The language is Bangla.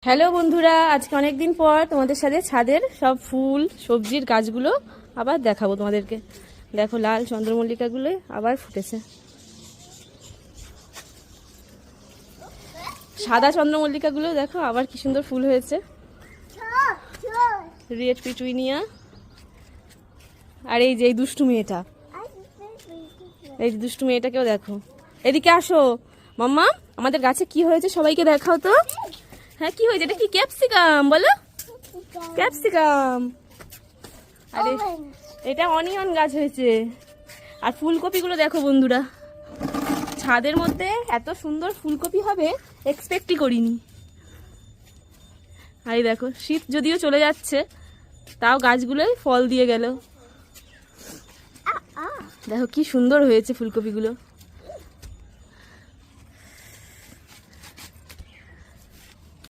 হ্যালো বন্ধুরা, আজকে অনেক দিন পর তোমাদের সাথে ছাদের সব ফুল সবজির গাছগুলো আবার দেখাবো তোমাদেরকে। দেখো লাল চন্দ্রমল্লিকাগুলো আবার ফুটেছে, সাদা চন্দ্রমল্লিকাগুলো দেখো আবার কি সুন্দর ফুল হয়েছে, রেড পিটুইনিয়া। আর এই যে এই দুষ্টু মেয়েটা, এই যে দুষ্টু মেয়েটাকেও দেখো। এদিকে আসো মাম্মা, আমাদের গাছে কি হয়েছে সবাইকে দেখাও তো। হ্যাঁ কি হয়েছে? এটা কি ক্যাপসিকাম বলো? ক্যাপসিকাম। আরে এটা অনিয়ন গাছ হয়েছে। আর ফুলকপিগুলো দেখো বন্ধুরা, ছাদের মধ্যে এত সুন্দর ফুলকপি হবে এক্সপেক্টই করিনি। আর দেখো শীত যদিও চলে যাচ্ছে, তাও গাছগুলোই ফল দিয়ে গেল। দেখো কি সুন্দর হয়েছে ফুলকপিগুলো।